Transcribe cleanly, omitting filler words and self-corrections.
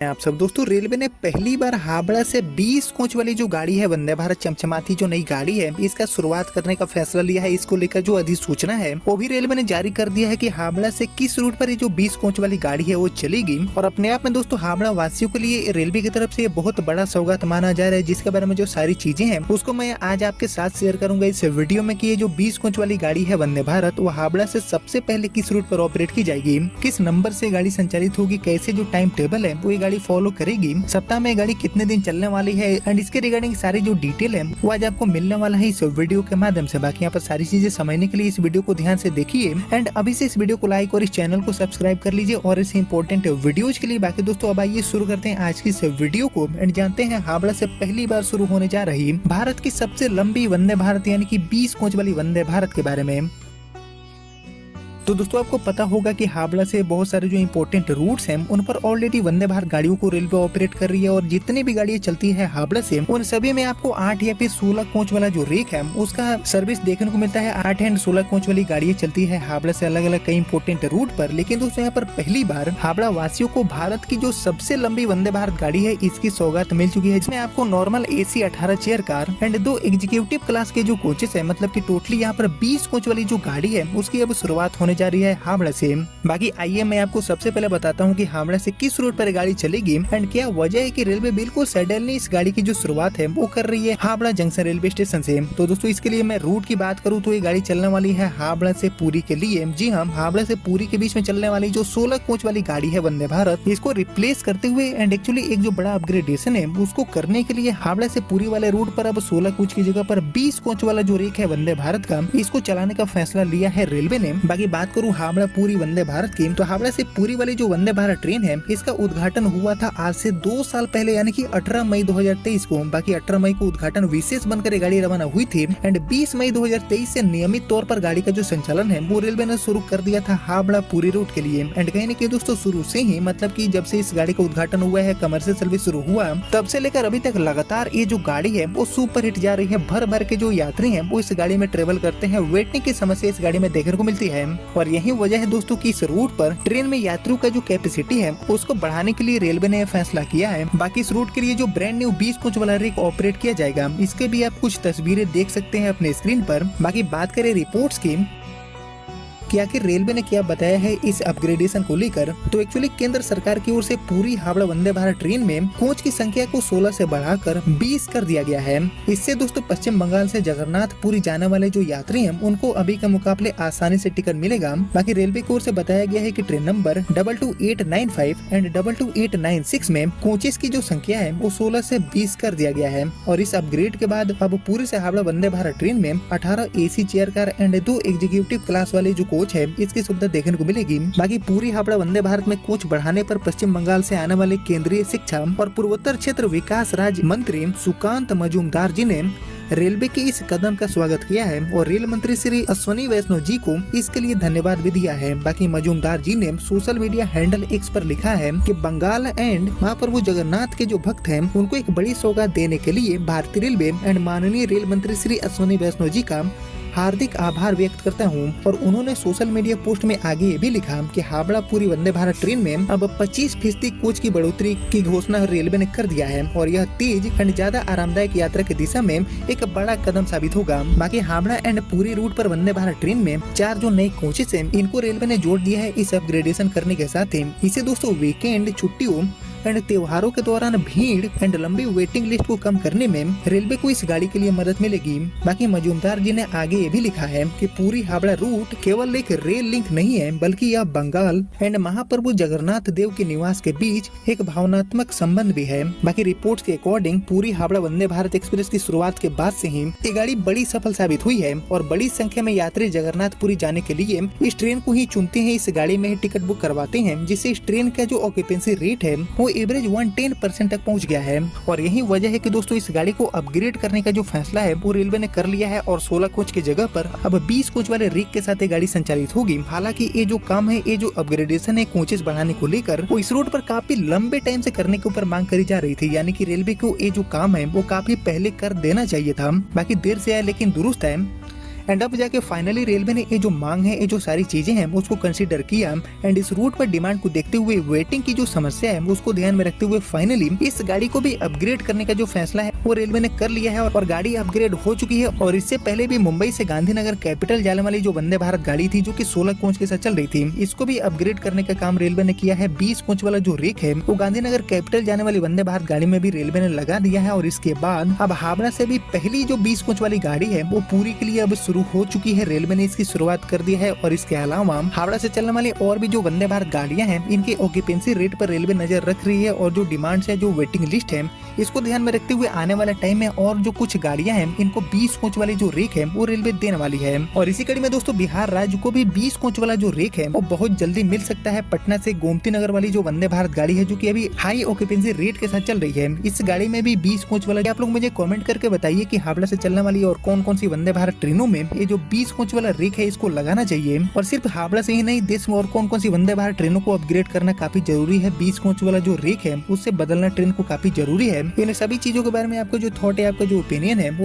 आप सब दोस्तों, रेलवे ने पहली बार हावड़ा से 20 कोच वाली जो गाड़ी है वंदे भारत चमचमाती जो नई गाड़ी है इसका शुरुआत करने का फैसला लिया है। इसको लेकर जो अधिसूचना है वो भी रेलवे ने जारी कर दिया है कि हावड़ा से किस रूट पर ये जो 20 कोच वाली गाड़ी है वो चलेगी। और अपने आप में दोस्तों हावड़ा वासियों के लिए रेलवे की तरफ से ये बहुत बड़ा सौगात माना जा रहा है, जिसके बारे में जो सारी चीजें हैं उसको मैं आज आपके साथ शेयर करूंगा इस वीडियो में कि ये जो 20 कोच वाली गाड़ी है वंदे भारत वो हावड़ा से सबसे पहले किस रूट पर ऑपरेट की जाएगी, किस नंबर से गाड़ी संचालित होगी, कैसे जो टाइम टेबल है वो गाड़ी फॉलो करेगी, सप्ताह में गाड़ी कितने दिन चलने वाली है एंड इसके रिगार्डिंग सारी जो डिटेल है वो आज आपको मिलने वाला है इस वीडियो के माध्यम से। बाकी यहाँ पर सारी चीजें समझने के लिए इस वीडियो को ध्यान से देखिए एंड अभी से इस वीडियो को लाइक और इस चैनल को सब्सक्राइब कर लीजिए और इस इंपॉर्टेंट वीडियोज के लिए। बाकी दोस्तों अब आइए शुरू करते हैं आज की इस वीडियो को एंड जानते हैं हावड़ा से पहली बार शुरू होने जा रही भारत की सबसे लंबी वंदे भारत यानी कि 20 कोच वाली वंदे भारत के बारे में। तो दोस्तों आपको पता होगा कि हावड़ा से बहुत सारे जो इंपॉर्टेंट रूट्स हैं उन पर ऑलरेडी वंदे भारत गाड़ियों को रेलवे ऑपरेट कर रही है और जितनी भी गाड़ियां चलती है हावड़ा से उन सभी में आपको 8 या फिर 16 कोच वाला जो रेक है उसका सर्विस देखने को मिलता है। 8 एंड 16 कोच वाली गाड़ियां चलती है हावड़ा से अलग अलग कई इंपॉर्टेंट रूट पर। लेकिन दोस्तों यहाँ पर पहली बार हावड़ा वासियों को भारत की जो सबसे लंबी वंदे भारत गाड़ी है इसकी सौगात मिल चुकी है, जिसमें आपको normal AC 18 chair car and 2 executive class के जो कोचेस है, मतलब की टोटली यहाँ पर 20 कोच वाली जो गाड़ी है उसकी अब शुरुआत होने जा रही है हावड़ा से। बाकी आइए मैं आपको सबसे पहले बताता हूँ कि हावड़ा से किस रूट पर गाड़ी चलेगी एंड क्या वजह है कि रेलवे बिल्कुल सडनली इस गाड़ी की जो शुरुआत है वो कर रही है हावड़ा जंक्शन रेलवे स्टेशन से। तो दोस्तों इसके लिए मैं रूट की बात करूँ तो ये गाड़ी चलने वाली है हावड़ा से पुरी के लिए। जी हाँ, हावड़ा से पुरी के बीच में चलने वाली जो 16 कोच वाली गाड़ी है वंदे भारत, इसको रिप्लेस करते हुए एंड एक्चुअली एक जो बड़ा अपग्रेडेशन है उसको करने के लिए हावड़ा से पुरी वाले रूट पर अब 16 कोच की जगह पर 20 कोच वाला जो रेक है वंदे भारत का इसको चलाने का फैसला लिया है रेलवे ने। बाकी बात करूँ हावड़ा पूरी वंदे भारत की, तो हावड़ा से पूरी वाली जो वंदे भारत ट्रेन है इसका उद्घाटन हुआ था आज से 2 साल पहले यानी कि 18 मई 2023 को। बाकी 18 मई को उद्घाटन विशेष बनकर गाड़ी रवाना हुई थी एंड 20 मई 2023 से नियमित तौर पर गाड़ी का जो संचालन है वो रेलवे ने शुरू कर दिया था हावड़ा पूरी रूट के लिए। एंड कहीं न कहीं दोस्तों शुरू से ही, मतलब कि जब से इस गाड़ी का उद्घाटन हुआ है, कमर्शियल सर्विस शुरू हुआ, तब से लेकर अभी तक लगातार ये जो गाड़ी है वो सुपर हिट जा रही है। भर भर के जो यात्री है वो इस गाड़ी में ट्रेवल करते हैं, वेटिंग की समस्या इस गाड़ी में देखने को मिलती है। और यही वजह है दोस्तों की इस रूट पर ट्रेन में यात्रियों का जो कैपेसिटी है उसको बढ़ाने के लिए रेलवे ने फैसला किया है। बाकी इस रूट के लिए जो ब्रांड न्यू 20 कोच वाला रेक ऑपरेट किया जाएगा इसके भी आप कुछ तस्वीरें देख सकते हैं अपने स्क्रीन पर। बाकी बात करें रिपोर्ट्स की कि आखिर रेलवे ने क्या बताया है इस अपग्रेडेशन को लेकर, तो एक्चुअली केंद्र सरकार की ओर से पूरी हावड़ा वंदे भारत ट्रेन में कोच की संख्या को 16 से बढ़ाकर 20 कर दिया गया है। इससे दोस्तों पश्चिम बंगाल से जगन्नाथ पुरी जाने वाले जो यात्री हैं उनको अभी के मुकाबले आसानी से टिकट मिलेगा। बाकी रेलवे की ओर से बताया गया है कि ट्रेन नंबर 22895 एंड 22896 में कोचेस की जो संख्या है वो 16 से 20 कर दिया गया है। और इस अपग्रेड के बाद अब पूरी से हावड़ा वंदे भारत ट्रेन में 18 AC chair car and 2 executive class वाले जो कोच है इसकी सुविधा देखने को मिलेगी। बाकी पूरी हावड़ा वंदे भारत में कोच बढ़ाने पर पश्चिम बंगाल से आने वाले केंद्रीय शिक्षा और पूर्वोत्तर क्षेत्र विकास राज्य मंत्री सुकांत मजूमदार जी ने रेलवे के इस कदम का स्वागत किया है और रेल मंत्री श्री अश्विनी वैष्णव जी को इसके लिए धन्यवाद भी दिया है। बाकी मजूमदार जी ने सोशल मीडिया हैंडल X पर लिखा है कि बंगाल एंड महाप्रभु जगन्नाथ के जो भक्त हैं उनको एक बड़ी सौगात देने के लिए भारतीय रेलवे एंड माननीय रेल मंत्री श्री अश्विनी वैष्णव जी का हार्दिक आभार व्यक्त करता हूं। और उन्होंने सोशल मीडिया पोस्ट में आगे ये भी लिखा कि हावड़ा पूरी वंदे भारत ट्रेन में अब 25% कोच की बढ़ोतरी की घोषणा रेलवे ने कर दिया है और यह तेज एंड ज्यादा आरामदायक यात्रा की दिशा में एक बड़ा कदम साबित होगा। बाकी हावड़ा एंड पूरी रूट पर वंदे भारत ट्रेन में 4 जो नए कोचेस है इनको रेलवे ने जोड़ दिया है इस अपग्रेडेशन करने के साथ ही। इसे दोस्तों वीकेंड, छुट्टियों एंड त्योहारों के दौरान भीड़ एंड लंबी वेटिंग लिस्ट को कम करने में रेलवे को इस गाड़ी के लिए मदद मिलेगी। बाकी मजूमदार जी ने आगे ये भी लिखा है कि पूरी हावड़ा रूट केवल एक रेल लिंक नहीं है बल्कि यह बंगाल एंड महाप्रभु जगन्नाथ देव के निवास के बीच एक भावनात्मक संबंध भी है। बाकी रिपोर्ट्स के अकॉर्डिंग पूरी हावड़ा वंदे भारत एक्सप्रेस की शुरुआत के बाद से ही ये गाड़ी बड़ी सफल साबित हुई है और बड़ी संख्या में यात्री जगन्नाथपुरी जाने के लिए इस ट्रेन को ही चुनते हैं, इस गाड़ी में ही टिकट बुक करवाते हैं, जिससे इस ट्रेन का जो ऑक्यूपेंसी रेट है वो एवरेज 110% तक पहुंच गया है। और यही वजह है कि दोस्तों इस गाड़ी को अपग्रेड करने का जो फैसला है वो रेलवे ने कर लिया है और 16 कोच की जगह पर अब 20 कोच वाले रेक के साथ ये गाड़ी संचालित होगी। हालांकि ये जो काम है, ये जो अपग्रेडेशन है कोचेस बढ़ाने को लेकर, वो इस रूट पर काफी लंबे टाइम से करने के ऊपर मांग करी जा रही थी, यानी कि रेलवे को ये जो काम है वो काफी पहले कर देना चाहिए था। बाकी देर से आया लेकिन दुरुस्त है। एंड अब जाके फाइनली रेलवे ने ये जो मांग है, ये जो सारी चीजें हैं उसको कंसीडर किया एंड इस रूट पर डिमांड को देखते हुए वेटिंग की जो समस्या है उसको ध्यान में रखते हुए फाइनली इस गाड़ी को भी अपग्रेड करने का जो फैसला है वो रेलवे ने कर लिया है और गाड़ी अपग्रेड हो चुकी है। और इससे पहले भी मुंबई से गांधीनगर कैपिटल जाने वाली जो वंदे भारत गाड़ी थी जो कि 16 कोच के साथ चल रही थी, इसको भी अपग्रेड करने का काम रेलवे ने किया है। 20 कोच वाला जो रेक है वो गांधीनगर कैपिटल जाने वाली वंदे भारत गाड़ी में भी रेलवे ने लगा दिया है। और इसके बाद अब हावड़ा से भी पहली जो 20 कोच वाली गाड़ी है वो पूरी के लिए अब शुरू हो चुकी है। रेलवे ने इसकी शुरुआत कर दी है और इसके अलावा हावड़ा से चलने वाली और भी जो वंदे भारत गाड़ियां हैं इनके ऑक्यूपेंसी रेट पर रेलवे नजर रख रही है और जो डिमांड्स है, जो वेटिंग लिस्ट है, इसको ध्यान में रखते हुए आने वाले टाइम में और जो कुछ गाड़ियां हैं इनको 20 कोच वाली जो रेक है वो रेलवे देने वाली है। और इसी कड़ी में दोस्तों बिहार राज्य को भी 20 कोच वाला जो रेक है वो बहुत जल्दी मिल सकता है। पटना से गोमती नगर वाली जो वंदे भारत गाड़ी है जो कि अभी हाई ऑक्यूपेंसी रेट के साथ चल रही है, इस गाड़ी में भी 20 कोच वाला। आप लोग मुझे कमेंट करके बताइए कि हावड़ा से चलने वाली और कौन कौन सी वंदे भारत ट्रेनों में ये जो 20 कोच वाला रेक है इसको लगाना चाहिए। और सिर्फ हावड़ा से ही नहीं, देश में और कौन कौन सी वंदे भारत ट्रेनों को अपग्रेड करना काफी जरूरी है। 20 कोच वाला जो रेक है उससे बदलना ट्रेन को काफी जरूरी है। इन सभी चीजों के बारे में आपका जो थॉट है, आपका जो ओपिनियन है वो